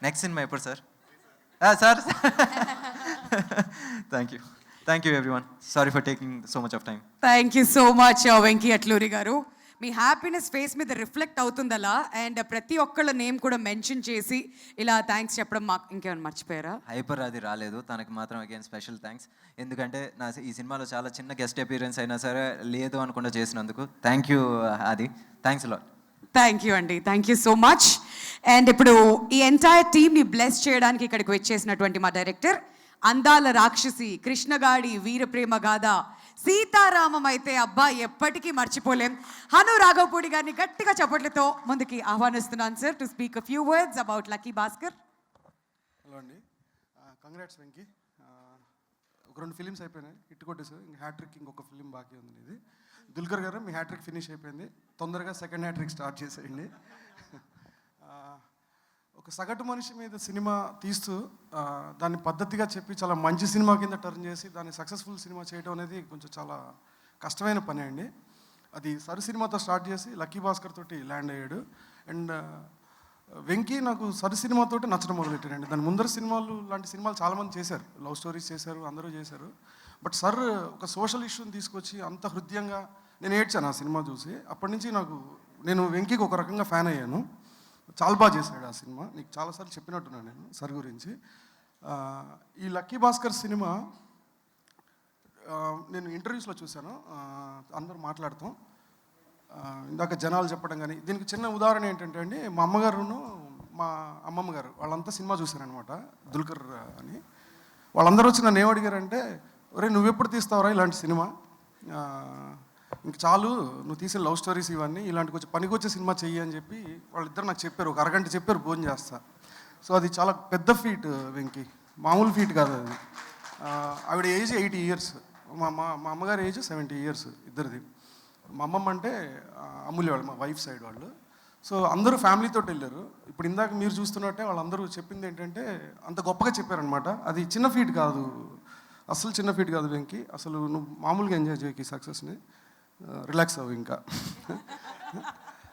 Next cinema ఎప్పుడు sir? Sir thank you everyone. Sorry for taking so much of time. Thank you so much Venky Atluri గారు. మీ happiness face మీద reflect అవుతుంది అలా, and ప్రతి ఒక్కళ్ళ name కూడా మెన్షన్ చేసి ఇలా థ్యాంక్స్ చెప్పడం మాకు ఇంకేమైనా మర్చిపోయారా? హైపర్ అది రాలేదు, తనకి మాత్రం అగైన్ స్పెషల్ థ్యాంక్స్. ఎందుకంటే ఈ సినిమాలో చాలా చిన్న గెస్ట్ అపీరెన్స్ అయినా సరే లేదు అనకుండా చేసినందుకు థ్యాంక్ యూ అది. Thanks lot. థ్యాంక్ యూ అండి, thank you so much. And ఇప్పుడు ఈ ఎంటైర్ టీమ్ని బ్లెస్ చేయడానికి ఇక్కడికి వచ్చేసినటువంటి మా డైరెక్టర్, అందాల రాక్షసి, కృష్ణగాడి వీరప్రేమ గాథ, సీతారామం అయితే అబ్బా ఎప్పటికీ మర్చిపోలేం, హను రాఘవపూడి గారిని గట్టిగా చప్పట్లతో ముందుకి ఆహ్వానిస్తున్నాను sir to speak a few words about lucky Bhaskar. Hello అండి, కంగ్రాట్స్ వెంకీ. ఒక 2 ఫిలిమ్స్ అయిపోయినాయి, హిట్ కొట్టేసారు. ఇంక హ్యాట్రిక్ ఇంకొక ఫిలిం బాకీ ఉంది. ఇది దుల్కర్ గారు, మీ హ్యాట్రిక్ ఫినిష్ అయిపోయింది. తొందరగా సెకండ్ హ్యాట్రిక్ స్టార్ట్ చేసేయండి. ఒక సగటు మనిషి మీద సినిమా తీస్తూ దాన్ని పద్ధతిగా చెప్పి చాలా మంచి సినిమా కింద టర్న్ చేసి దాన్ని సక్సెస్ఫుల్ సినిమా చేయడం అనేది కొంచెం చాలా కష్టమైన పని అండి. అది సరు సినిమాతో స్టార్ట్ చేసి లక్కీ భాస్కర్ తోటి ల్యాండ్ అయ్యాడు. అండ్ వెంకీ నాకు సరు సినిమాతోటి నచ్చడం మొదలెట్టారండి. దాని ముందర సినిమాలు లాంటి సినిమాలు చాలామంది చేశారు, లవ్ స్టోరీస్ చేశారు, అందరూ చేశారు. బట్ సర్ ఒక సోషల్ ఇష్యూని తీసుకొచ్చి అంత హృదయంగా నేను ఏడ్చాను ఆ సినిమా చూసి. అప్పటి నుంచి నేను వెంకీకి ఒక రకంగా ఫ్యాన్ అయ్యాను. చాలా బాగా చేశాడు ఆ సినిమా. నీకు చాలాసార్లు చెప్పినట్టున్నాను నేను సర్ గురించి. ఈ లక్కీ భాస్కర్ సినిమా నేను ఇంటర్వ్యూస్లో చూశాను, అందరూ మాట్లాడతాం, ఇందాక జనాలు చెప్పడం కానీ. దీనికి చిన్న ఉదాహరణ ఏంటంటే అండి, మా అమ్మగారును మా అమ్మమ్మ గారు వాళ్ళంతా సినిమా చూశారనమాట, దుల్కర్ అని. వాళ్ళందరూ వచ్చి నన్ను ఏమడిగారంటే, ఒరే నువ్వెప్పుడు తీస్తావురా ఇలాంటి సినిమా, ఇంక చాలు నువ్వు తీసిన లవ్ స్టోరీస్ ఇవన్నీ, ఇలాంటి కొంచెం పనికొచ్చే సినిమా చెయ్యి అని చెప్పి వాళ్ళిద్దరు నాకు చెప్పారు. ఒక అరగంట చెప్పారు భోజనం చేస్తా. సో అది చాలా పెద్ద ఫీట్ వెంకీ, మామూలు ఫీట్ కాదు అది. ఆవిడ ఏజ్ 80 years, మా అమ్మగారి ఏజ్ 70 years ఇద్దరిది. మా అమ్మమ్మ అంటే అమూల్య వాళ్ళు, మా వైఫ్ సైడ్ వాళ్ళు. సో అందరూ ఫ్యామిలీతో వెళ్ళారు. ఇప్పుడు ఇందాక మీరు చూస్తున్నట్టే వాళ్ళందరూ చెప్పింది ఏంటంటే అంత గొప్పగా చెప్పారనమాట. అది చిన్న ఫీట్ కాదు, అసలు చిన్న ఫీట్ కాదు వెంకీ. అసలు నువ్వు మామూలుగా ఎంజాయ్ చేయకి సక్సెస్ని, రిలాక్స్ అవ్వు ఇంకా.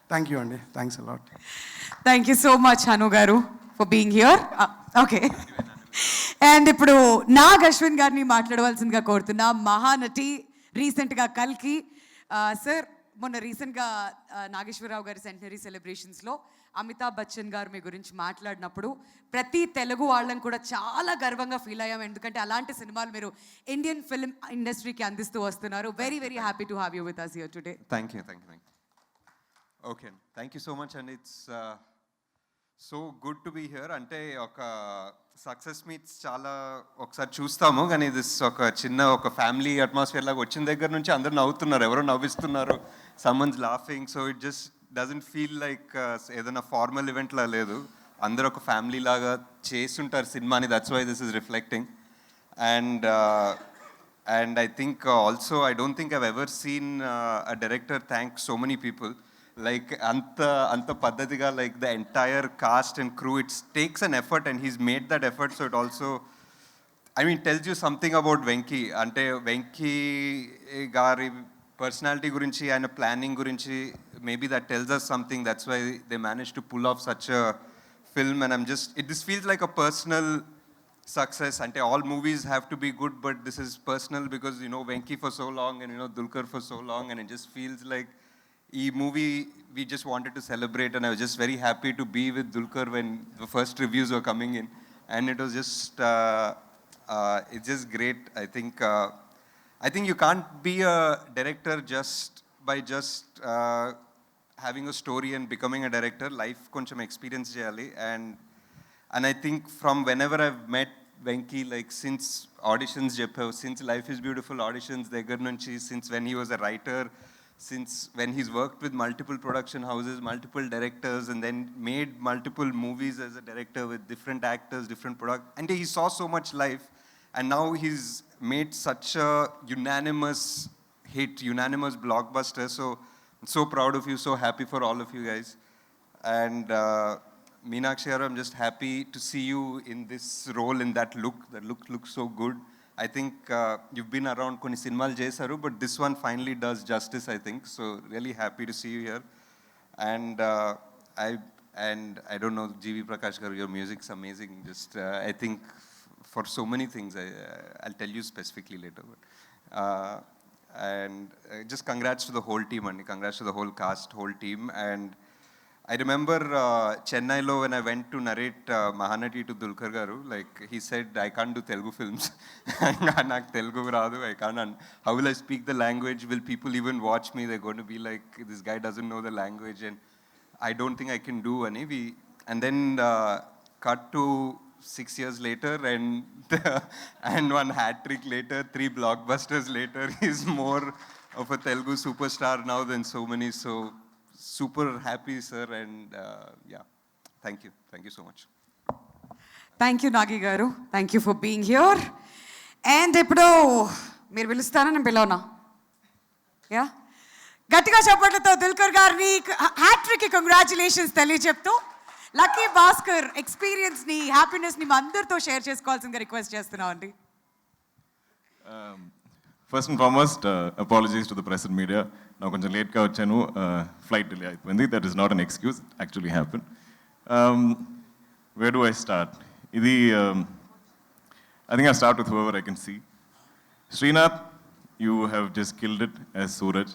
థ్యాంక్ యూ అండి, thanks a lot. Thank you so much Hanu garu for being here. Okay, and ఇప్పుడు నాగ్ అశ్విన్ గారిని మాట్లాడవలసిందిగా కోరుతున్నా. మహానటి, రీసెంట్గా కల్కి. సార్ మొన్న రీసెంట్గా నాగేశ్వరరావు గారి సెంటనరీ సెలబ్రేషన్స్లో అమితాబ్ బచ్చన్ గారు మీ గురించి మాట్లాడినప్పుడు ప్రతి తెలుగు వాళ్ళని కూడా చాలా గర్వంగా ఫీల్ అయ్యాం. ఎందుకంటే అలాంటి సినిమాలు మీరు ఇండియన్ ఫిల్మ్ ఇండస్ట్రీకి అందిస్తూ వస్తున్నారు. Very very happy to have you with us here today. Thank you. Okay, thank you so much and it's so good to be here. అంటే ఒక సక్సెస్ మీట్స్ చాలా ఒకసారి చూస్తాము, కానీ ఇది ఒక ఫ్యామిలీ అట్మాస్ఫియర్ లాగా వచ్చిన దగ్గర నుంచి అందరూ నవ్వుతున్నారు, ఎవరో నవ్విస్తున్నారు, someone's laughing. So it just doesn't feel like ఏదైనా ఫార్మల్ ఈవెంట్లా లేదు, అందరూ ఒక ఫ్యామిలీ లాగా చేస్తుంటారు సినిమాని. That's why this is reflecting. And I think also I don't think I've ever seen a director thank so many people. Like anta paddhatiga, like the entire cast and crew, it takes an effort and he's made that effort. So it also, I mean, tells you something about Venki. Ante Venki gari personality gurinchi and planning gurinchi, maybe that tells us something. That's why they managed to pull off such a film. And this feels like a personal success. Ante all movies have to be good, but this is personal because you know Venki for so long and you know Dulquer for so long, and it just feels like ఈ movie we just wanted to celebrate, and I was just very happy to be with Dulquer when the first reviews were coming in, and it was just it's just great. I think you can't be a director just by having a story and becoming a director. Life koncham experience cheyali, and I think from whenever I've met Venki, like since auditions cheppavu, since Life is Beautiful auditions దగ్గర నుంచి, since when he was a writer, since when he's worked with multiple production houses, multiple directors, and then made multiple movies as a director with different actors, different product, and he saw so much life, and now he's made such a unanimous hit, unanimous blockbuster. So I'm so proud of you, so happy for all of you guys. And Meenakshi garu, I'm just happy to see you in this role, in that look. That look looks so good. I think you've been around konni cinemalu chesaru, but this one finally does justice, I think. So really happy to see you here. And and I don't know, GV Prakash garu, your music's amazing. Just I think for so many things, I'll tell you specifically later. But, and just congrats to the whole team, and congrats to the whole cast, whole team. And I remember Chennai lo when I went to narrate Mahanati to Dulquer garu, like he said, I can't do Telugu films. Nak Telugu radu, I can't. How will I speak the language? Will people even watch me? They're going to be like, this guy doesn't know the language, and I don't think I can do any. And then cut to 6 years later, and one hat trick later, 3 blockbusters later, he's more of a Telugu superstar now than so many. So super happy, sir, and yeah, thank you so much. Thank you Nagi garu, thank you for being here. అండ్ ఇప్పుడు మీరు పిలుస్తారా, నేను పిలవనా? Yeah, గట్టిగా చెప్పట్లతో దుల్కర్ గారిని హ్యాట్రిక్కి congratulations తెలియజెప్తూ lucky Bhaskar ఎక్స్పీరియన్స్ని, హ్యాపీనెస్ని మా అందరితో షేర్ చేసుకోవాల్సిందిగా రిక్వెస్ట్ చేస్తున్నామండి. First and foremost, apologies to the press and media. Now, కొంచెం లేట్గా వచ్చాను, ఫ్లైట్ డిలే అయిపోయింది. That is not an excuse, it actually happened. Where do I start? ఇది I think I'll start with whoever I can see. Srinath, you have just killed it as Suraj.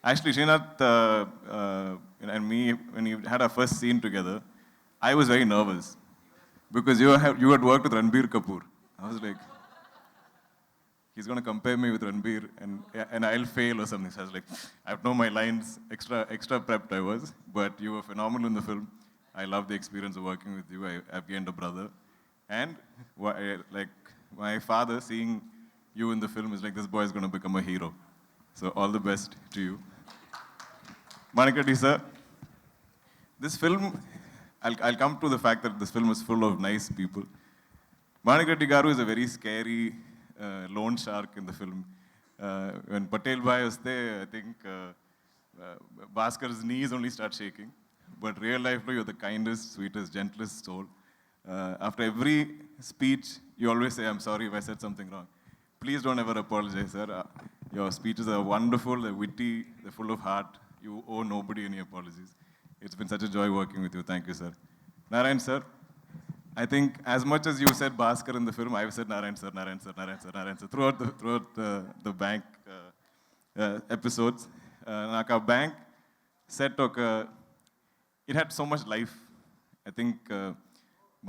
Actually, Srinath and me, when we had our first scene together, I was very nervous because you had worked with Ranbir Kapoor. I was like, he's going to compare me with Ranbir and I'll fail or something. So I was like, I have known my lines, extra prepped I was, but you were phenomenal in the film. I love the experience of working with you. I've gained a brother. And like my father seeing you in the film is like, this boy is going to become a hero. So all the best to you. Manikadi sir, this film, I'll come to the fact that this film is full of nice people. Manikadi garu is a very scary loan shark in the film. When Patel Bhai was there, I think Bhaskar's knees only start shaking. But real life, you're the kindest, sweetest, gentlest soul. After every speech, you always say, I'm sorry if I said something wrong. Please don't ever apologize, sir. Your speeches are wonderful, they're witty, they're full of heart. You owe nobody any apologies. It's been such a joy working with you. Thank you, sir. Narayan, sir. I think as much as you said Bhaskar in the film, I've said Narayan sir, Narayan sir, Narayan sir, Narayan sir throughout the bank episodes. Naka bank set it had so much life. I think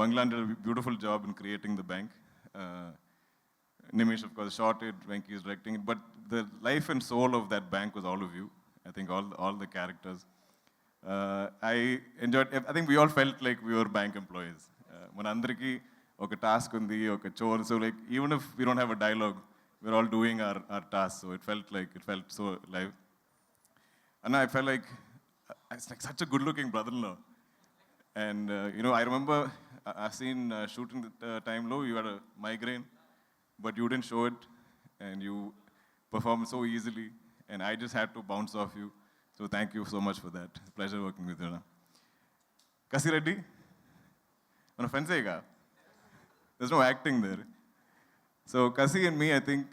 Banglan did a beautiful job in creating the bank. Nimish, of course, shot it, Venki is directing it, but the life and soul of that bank was all of you. I think all the characters. I enjoyed, I think we all felt like we were bank employees. Manandriki, oka task undi, oka chore, so like even if we don't have a dialogue, we're all doing our tasks, so it felt so live. And I felt like, it's like such a good-looking brother-in-law. And, I remember I've seen shooting the time low, you had a migraine, but you didn't show it, and you performed so easily, and I just had to bounce off you. So thank you so much for that. It's a pleasure working with you. Kasi Reddy, మన ఫ్రెండ్సేగా, there's no acting there. So Kasi and me, I think,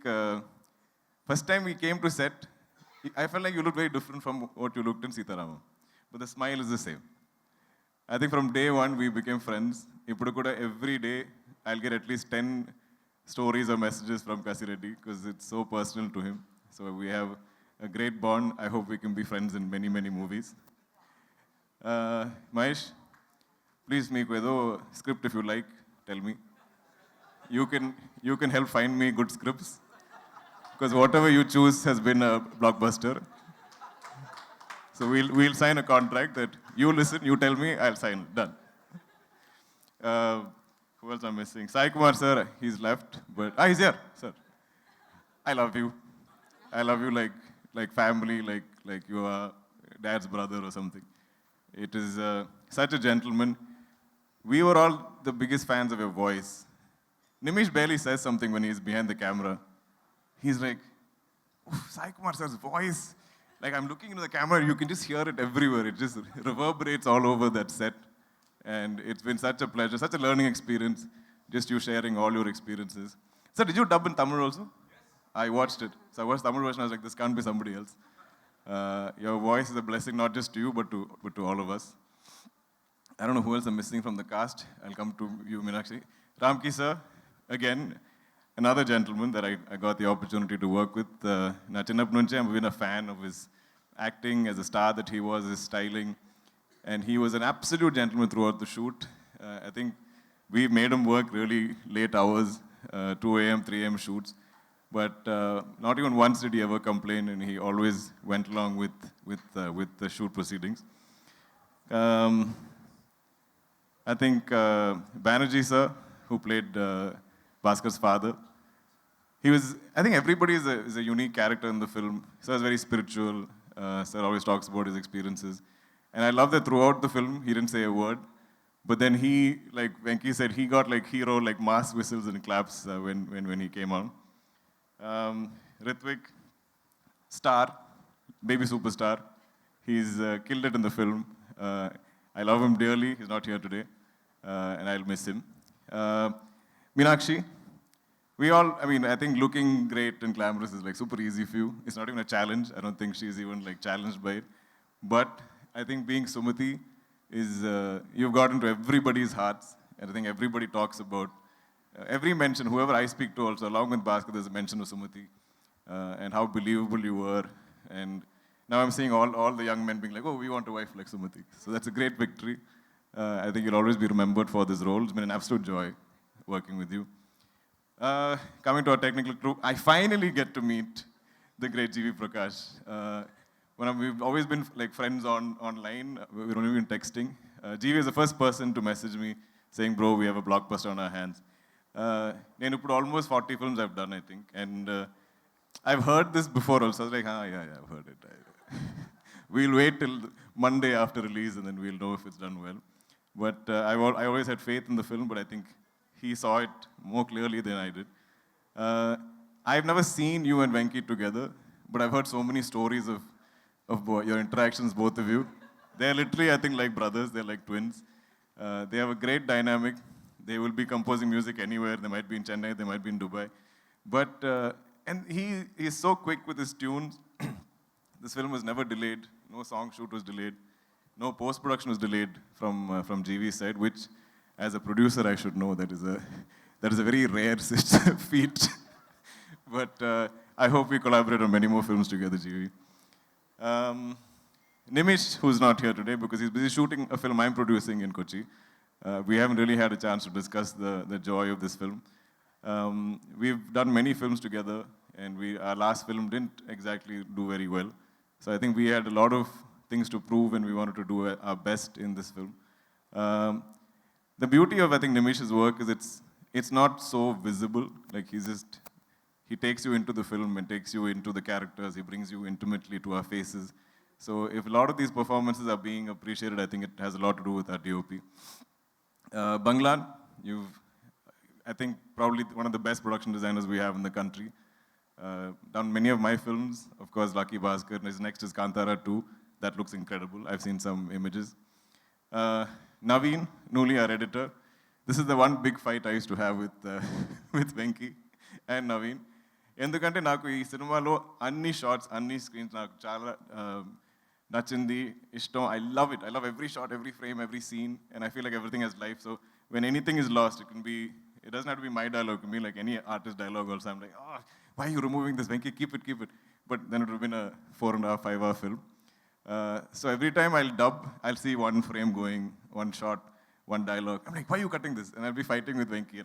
first time we came to set, I felt like you looked very different from what you looked in Sitaramam. But the smile is the same. I think from day one, we became friends. Ippudu kuda every day, I'll get at least 10 stories or messages from Kasi Reddy because it's so personal to him. So we have a great bond. I hope we can be friends in many, many movies. Mahesh, please make a script if you like, tell me. You can help find me good scripts because whatever you choose has been a blockbuster. So we'll sign a contract that you listen, you tell me, I'll sign. Done. Who else I'm missing? Sai Kumar sir, he's left, but he's here, sir. I love you. I love you like family, like you are dad's brother or something. It is such a gentleman. We were all the biggest fans of your voice. Nimish barely says something when he's behind the camera. He's like, Sai Kumar sir's voice. Like I'm looking into the camera, you can just hear it everywhere. It just reverberates all over that set. And it's been such a pleasure, such a learning experience, just you sharing all your experiences. Sir, did you dub in Tamil also? Yes. I watched it. So I watched Tamil version, I was like, this can't be somebody else. Your voice is a blessing, not just to you, but to all of us. I don't know who else I'm missing from the cast. I'll come to you, Meenakshi. Ramki sir, again, another gentleman that I got the opportunity to work with. Na chinnappu nunchi I've been a fan of his acting, as a star that he was, his styling. And he was an absolute gentleman throughout the shoot. I think we made him work really late hours, 2 a.m., 3 a.m. shoots. But not even once did he ever complain, and he always went along with the shoot proceedings. I think Banerjee sir, who played Bhaskhar's father, I think everybody is a unique character in the film. Sir is very spiritual. Sir always talks about his experiences. And I love that throughout the film, he didn't say a word. But then he, like Venki said, he got like hero, like mass whistles and claps when he came on. Ritwik, star, baby superstar. He's killed it in the film. I love him dearly. He's not here today. And I'll miss him. Meenakshi, I think looking great and glamorous is like super easy for you. It's not even a challenge. I don't think she's even like challenged by it. But I think being Sumati is, you've got into everybody's hearts. And I think everybody talks about, every mention, whoever I speak to also, along with Baskhar, there's a mention of Sumati. And how believable you were. And now I'm seeing all the young men being like, oh, we want a wife like Sumati. So that's a great victory. I think you'll always be remembered for this role. It's been an absolute joy working with you. Coming to our technical crew, I finally get to meet the great G.V. Prakash. We've always been like friends online. We've only been texting. G.V. is the first person to message me saying, bro, we have a blockbuster on our hands. Nenu put almost 40 films I've done, I think. And I've heard this before also. I was like, yeah, I've heard it. We'll wait till Monday after release and then we'll know if it's done well. But I always had faith in the film, but I think he saw it more clearly than I did. I've never seen you and Venki together, but I've heard so many stories of your interactions, both of you. They're literally, I think, like brothers. They're like twins. They have a great dynamic. They will be composing music anywhere. They might be in Chennai. They might be in Dubai. But, and he is so quick with his tunes. This film was never delayed. No song shoot was delayed. No post-production was delayed from GV's side, which, as a producer, I should know that is a very rare feat. But I hope we collaborate on many more films together, GV. Nimish, who's not here today because he's busy shooting a film I'm producing in Kochi. We haven't really had a chance to discuss the joy of this film. We've done many films together, and our last film didn't exactly do very well. So I think we had a lot of things to prove, and we wanted to do our best in this film. The beauty of, I think, Nimish's work is it's not so visible. Like he takes you into the film and takes you into the characters. He brings you intimately to our faces. So if a lot of these performances are being appreciated, I think it has a lot to do with our DOP. Banglan, I think, probably one of the best production designers we have in the country. Done many of my films. Of course, Lucky Baskhar. His next is Kantara 2. That looks incredible. I've seen some images. Naveen, Nuli, our editor. This is the one big fight I used to have with Venki and Naveen. ఎందుకంటే నాకు ఈ సినిమాలో అన్ని shorts అన్ని screens నాకు చాలా నచ్చింది ఇష్టం. I love it. I love every shot, every frame, every scene, and I feel like everything has life. So when anything is lost, it doesn't have to be my dialogue. It can be like any artist dialogue also. I'm like, why are you removing this, Venki? Keep it. But then it would have been a 4.5, 5-hour film. So every time I'll dub, I'll see one frame going, one shot, one dialogue. I'm like, why are you cutting this? And I'll be fighting with Venki.